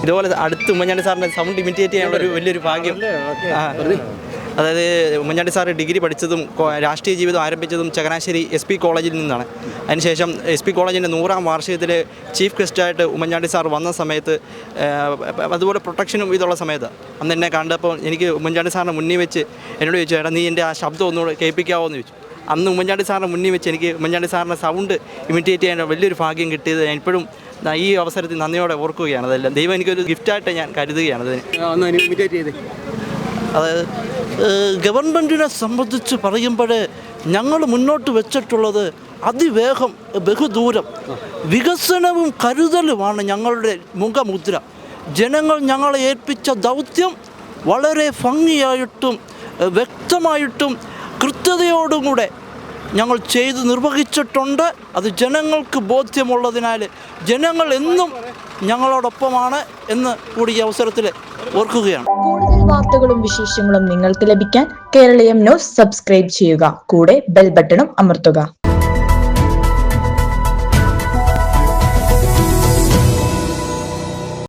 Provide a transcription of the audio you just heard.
ഇതുപോലെ അടുത്ത് ഉമ്മൻചാണ്ടി സാറിൻ്റെ സൗണ്ട് ഇമിറ്റേറ്റ് ചെയ്യാനുള്ള ഒരു വലിയൊരു ഭാഗ്യം. അതായത് ഉമ്മൻചാണ്ടി സാറ് ഡിഗ്രി പഠിച്ചതും രാഷ്ട്രീയ ജീവിതം ആരംഭിച്ചതും ചങ്ങനാശ്ശേരി SP കോളേജിൽ നിന്നാണ്. അതിനുശേഷം SP കോളേജിൻ്റെ 100ാം വാർഷികത്തിൽ ചീഫ് ഗസ്റ്റായിട്ട് ഉമ്മൻചാണ്ടി സാർ വന്ന സമയത്ത്, അതുപോലെ പ്രൊട്ടക്ഷനും ഇതുള്ള സമയത്ത് അന്ന് എന്നെ കണ്ടപ്പോൾ എനിക്ക് ഉമ്മൻചാണ്ടി സാറിൻ്റെ മുന്നിൽ വെച്ച് എന്നോട് ചോദിച്ചു, എടാ നീ എൻ്റെ ആ ശബ്ദം ഒന്നുകൂടെ കേൾപ്പിക്കാമോ എന്ന് ചോദിച്ചു. അന്ന് ഉമ്മൻചാണ്ടി സാറിൻ്റെ മുന്നിൽ വെച്ച് എനിക്ക് ഉമ്മൻചാണ്ടി സാറിൻ്റെ സൗണ്ട് ഇമിറ്റേറ്റ് ചെയ്യാൻ വലിയൊരു ഭാഗ്യം കിട്ടിയത് ഞാൻ ഇപ്പോഴും ഈ അവസരത്തിൽ നന്ദിയോടെ ഓർക്കുകയാണ്. അതെല്ലാം ദൈവം എനിക്കൊരു ഗിഫ്റ്റായിട്ട് ഞാൻ കരുതുകയാണ് അതിന്. അതായത് ഗവൺമെൻറ്റിനെ സംബന്ധിച്ച് പറയുമ്പോൾ ഞങ്ങൾ മുന്നോട്ട് വെച്ചിട്ടുള്ളത് അതിവേഗം ബഹുദൂരം വികസനവും കരുതലുമാണ് ഞങ്ങളുടെ മുഖമുദ്ര. ജനങ്ങൾ ഞങ്ങളെ ഏൽപ്പിച്ച ദൗത്യം വളരെ ഭംഗിയായിട്ടും വ്യക്തമായിട്ടും കൃത്യതയോടും കൂടെ ഞങ്ങൾ ചെയ്ത് നിർവഹിച്ചിട്ടുണ്ട്. അത് ജനങ്ങൾക്ക് ബോധ്യമുള്ളതിനാൽ ജനങ്ങൾ എന്നും ഞങ്ങളോടൊപ്പമാണ് എന്ന് കൂടി ഈ അവസരത്തിൽ ഓർക്കുകയാണ്. കൂടുതൽ വാർത്തകളും വിശേഷങ്ങളും നിങ്ങൾക്ക് ലഭിക്കാൻ കേരളീയം ന്യൂസ് സബ്സ്ക്രൈബ് ചെയ്യുക. കൂടെ ബെൽ ബട്ടണും അമർത്തുക.